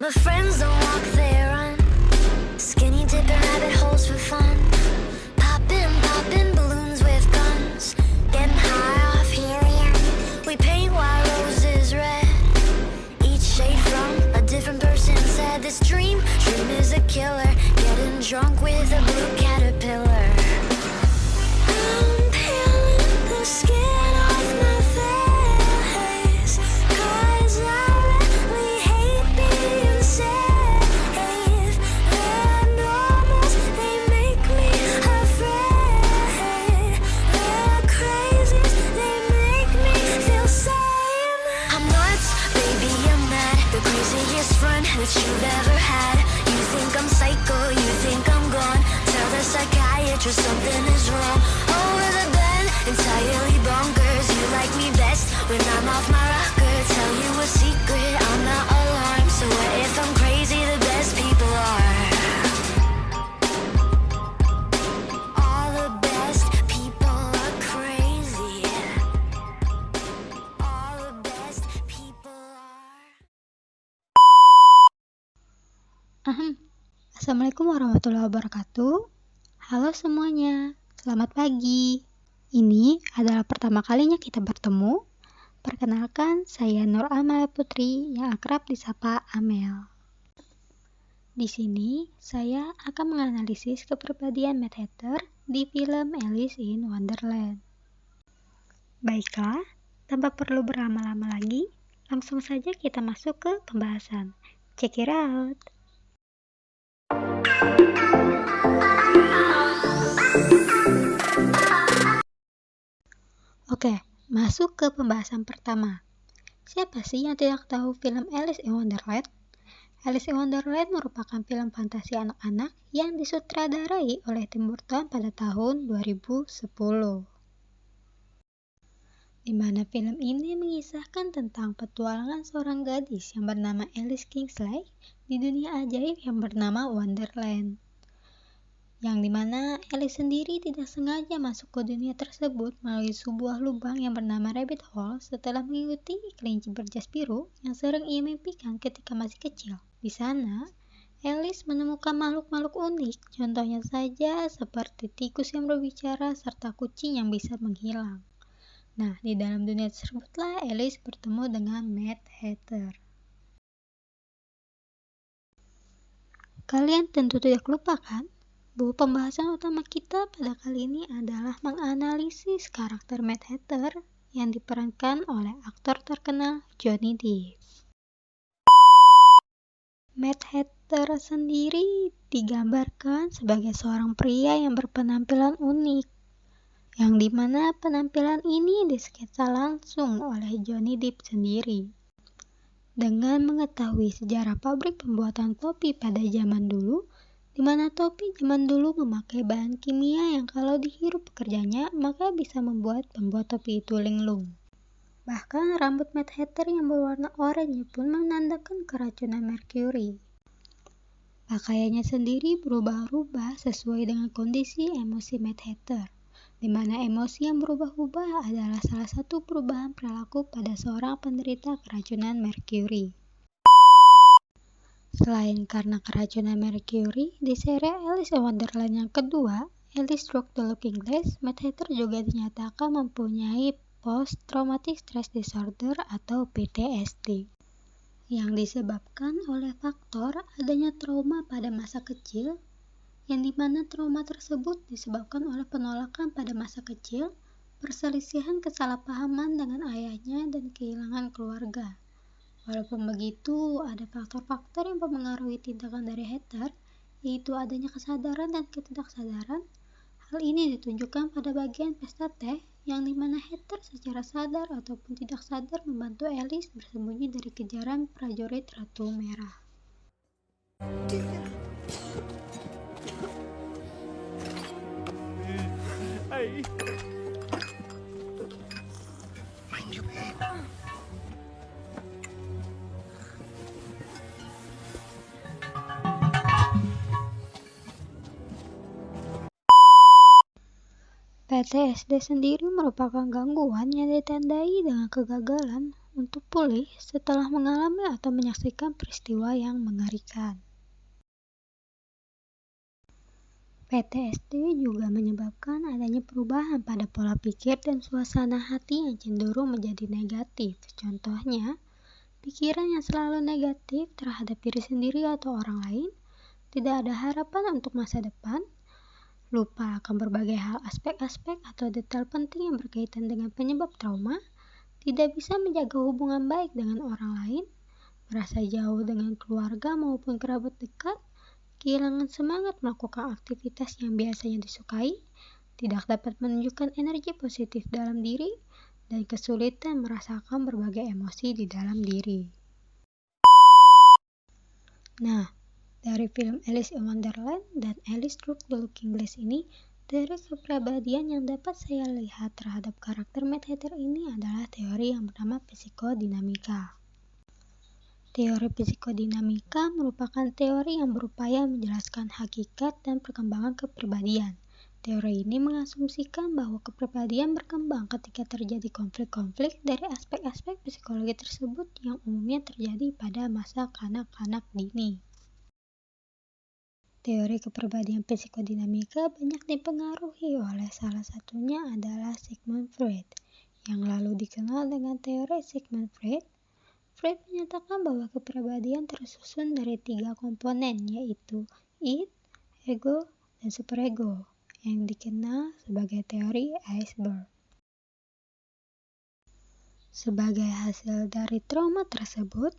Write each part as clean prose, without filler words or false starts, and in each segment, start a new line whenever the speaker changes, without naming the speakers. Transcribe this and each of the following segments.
but friends don't walk, they run. Skinny dipping rabbit holes for fun. Popping balloons with guns. Getting high off helium. We paint while roses red. Each shade from a different person said this dream is a killer. Getting drunk with a blue caterpillar. I'm peeling the skin off my face, 'cause I really hate being safe. The normals, they make me afraid. The crazies, they make me feel sane. I'm nuts, baby, I'm mad. The craziest friend that you've ever had. You think I'm psycho, you think I'm gone. Tell the psychiatrist something is wrong. Over the bed, entirely bonkers. You like me best when I'm off my rocker. Tell you a secret, I'm not alarmed. So what if I'm crazy? The best people are. All the best people are crazy. All the best people are.
Assalamualaikum warahmatullahi wabarakatuh. Halo semuanya, selamat pagi. Ini adalah pertama kalinya kita bertemu. Perkenalkan, saya Nur Amal Putri yang akrab disapa Amel. Di sini, saya akan menganalisis kepribadian Mad Hatter di film Alice in Wonderland. Baiklah, tanpa perlu berlama-lama lagi, langsung saja kita masuk ke pembahasan. Check it out! Oke, masuk ke pembahasan pertama. Siapa sih yang tidak tahu film Alice in Wonderland? Alice in Wonderland merupakan film fantasi anak-anak yang disutradarai oleh Tim Burton pada tahun 2010. Di mana film ini mengisahkan tentang petualangan seorang gadis yang bernama Alice Kingsley di dunia ajaib yang bernama Wonderland. Yang dimana Alice sendiri tidak sengaja masuk ke dunia tersebut melalui sebuah lubang yang bernama Rabbit Hole setelah mengikuti kelinci berjas biru yang sering ia mimpikan ketika masih kecil. Di sana, Alice menemukan makhluk-makhluk unik, contohnya saja seperti tikus yang berbicara serta kucing yang bisa menghilang. Nah, di dalam dunia tersebutlah Alice bertemu dengan Mad Hatter. Kalian tentu tidak lupa kan? Bahwa pembahasan utama kita pada kali ini adalah menganalisis karakter Mad Hatter yang diperankan oleh aktor terkenal Johnny Depp. Mad Hatter sendiri digambarkan sebagai seorang pria yang berpenampilan unik, yang dimana penampilan ini disketsa langsung oleh Johnny Depp sendiri. Dengan mengetahui sejarah pabrik pembuatan topi pada zaman dulu, di mana topi zaman dulu memakai bahan kimia yang kalau dihirup pekerjanya maka bisa membuat pembuat topi itu linglung. Bahkan rambut Mad Hatter yang berwarna oranye pun menandakan keracunan merkuri. Pakaiannya sendiri berubah-ubah sesuai dengan kondisi emosi Mad Hatter, di mana emosi yang berubah-ubah adalah salah satu perubahan perilaku pada seorang penderita keracunan merkuri. Selain karena keracunan merkuri, di seri Alice in Wonderland yang kedua, Alice Through the Looking Glass, Mad Hatter juga dinyatakan mempunyai Post-Traumatic Stress Disorder atau PTSD, yang disebabkan oleh faktor adanya trauma pada masa kecil, yang dimana trauma tersebut disebabkan oleh penolakan pada masa kecil, perselisihan kesalahpahaman dengan ayahnya, dan kehilangan keluarga. Walaupun begitu, ada faktor-faktor yang mempengaruhi tindakan dari Hatter, yaitu adanya kesadaran dan ketidaksadaran. Hal ini ditunjukkan pada bagian pesta teh, yang dimana Hatter secara sadar ataupun tidak sadar membantu Alice bersembunyi dari kejaran prajurit Ratu Merah. PTSD sendiri merupakan gangguan yang ditandai dengan kegagalan untuk pulih setelah mengalami atau menyaksikan peristiwa yang mengerikan. PTSD juga menyebabkan adanya perubahan pada pola pikir dan suasana hati yang cenderung menjadi negatif. Contohnya, pikiran yang selalu negatif terhadap diri sendiri atau orang lain, tidak ada harapan untuk masa depan, lupa akan berbagai hal aspek-aspek atau detail penting yang berkaitan dengan penyebab trauma, tidak bisa menjaga hubungan baik dengan orang lain, merasa jauh dengan keluarga maupun kerabat dekat, kehilangan semangat melakukan aktivitas yang biasanya disukai, tidak dapat menunjukkan energi positif dalam diri, dan kesulitan merasakan berbagai emosi di dalam diri. Nah, dari film Alice in Wonderland dan Alice Through the Looking Glass ini, teori kepribadian yang dapat saya lihat terhadap karakter Mad Hatter ini adalah teori yang bernama psikodinamika. Teori psikodinamika merupakan teori yang berupaya menjelaskan hakikat dan perkembangan kepribadian. Teori ini mengasumsikan bahwa kepribadian berkembang ketika terjadi konflik-konflik dari aspek-aspek psikologi tersebut yang umumnya terjadi pada masa kanak-kanak dini. Teori kepribadian psikodinamika banyak dipengaruhi oleh salah satunya adalah Sigmund Freud, yang lalu dikenal dengan teori Sigmund Freud. Freud menyatakan bahwa kepribadian tersusun dari 3 komponen, yaitu id, ego, dan superego, yang dikenal sebagai teori iceberg. Sebagai hasil dari trauma tersebut,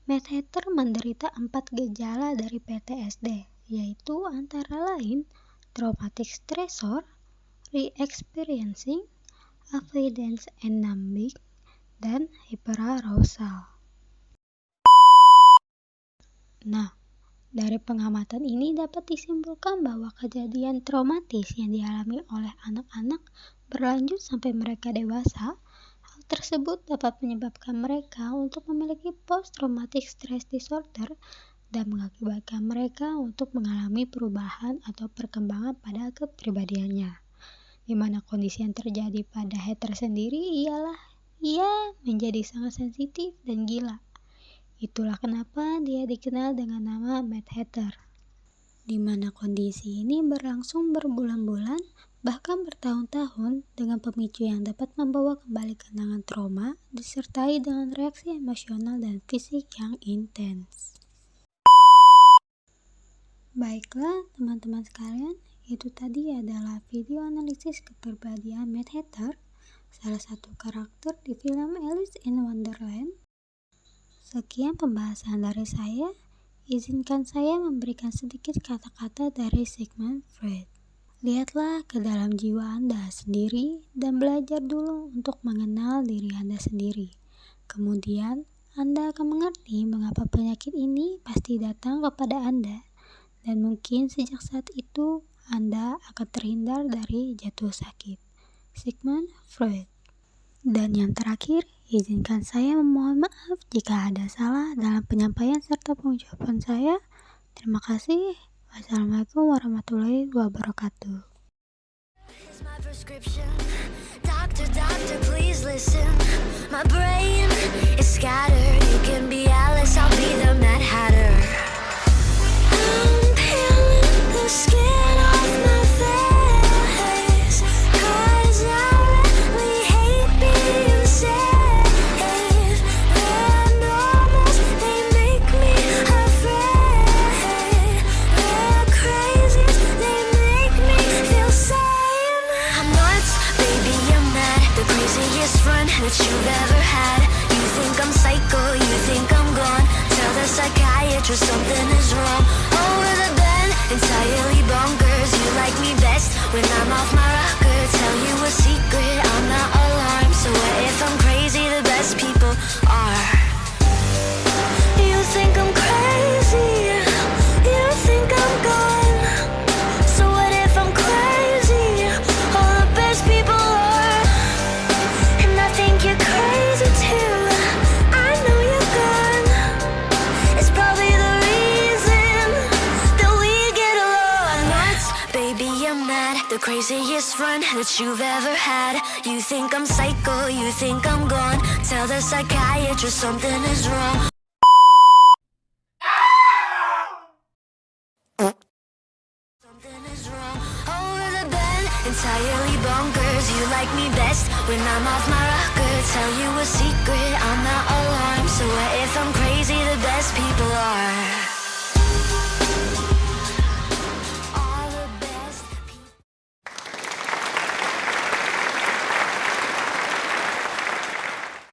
Mad Hatter menderita 4 gejala dari PTSD, yaitu antara lain traumatic stressor, re-experiencing, avoidance and numbing, dan hyperarousal. Nah, dari pengamatan ini dapat disimpulkan bahwa kejadian traumatis yang dialami oleh anak-anak berlanjut sampai mereka dewasa. Hal tersebut dapat menyebabkan mereka untuk memiliki post-traumatic stress disorder dan mengakibatkan mereka untuk mengalami perubahan atau perkembangan pada kepribadiannya, di mana kondisi yang terjadi pada Hatter sendiri ialah ia menjadi sangat sensitif dan gila. Itulah kenapa dia dikenal dengan nama Mad Hatter, di mana kondisi ini berlangsung berbulan-bulan, bahkan bertahun-tahun, dengan pemicu yang dapat membawa kembali kenangan trauma, disertai dengan reaksi emosional dan fisik yang intens. Baiklah teman-teman sekalian, itu tadi adalah video analisis kepribadian Mad Hatter, salah satu karakter di film Alice in Wonderland. Sekian pembahasan dari saya, izinkan saya memberikan sedikit kata-kata dari Sigmund Freud. Lihatlah ke dalam jiwa Anda sendiri dan belajar dulu untuk mengenal diri Anda sendiri. Kemudian, Anda akan mengerti mengapa penyakit ini pasti datang kepada Anda. Dan mungkin sejak saat itu, Anda akan terhindar dari jatuh sakit. Sigmund Freud. Dan yang terakhir, izinkan saya memohon maaf jika ada salah dalam penyampaian serta pengucapan saya. Terima kasih. Wassalamualaikum warahmatullahi wabarakatuh. Doctor, please listen. My brain is scattered. You can be Alice, I'll be the Mad Hatter. I'm peeling the skin off my face, 'cause I really hate being safe. The normals, they make me afraid. The crazies, they make me feel sane. I'm nuts, baby, I'm mad. The craziest run that you've ever had. You think I'm psycho, you think I'm gone. Tell the psychiatrist something is wrong. Over the bend, entirely bonkers. You like me best when I'm off my rocker. Tell you a secret, I'm not alarmed. So what if I'm crazy? The best people are. You think I'm crazy, you think I'm gone. So what if I'm crazy? All the best people are. And I think you're crazy too. I know you're gone. It's probably the reason that we get along. Nuts, baby,
I'm mad, the craziest friend that you've ever had. You think I'm psycho, you think I'm gone. Tell the psychiatrist something is wrong. Something is wrong. Over the bed, entirely bonkers. You like me best when I'm off my rocker. Tell you a secret, I'm not alarmed. So what if I'm crazy? The best people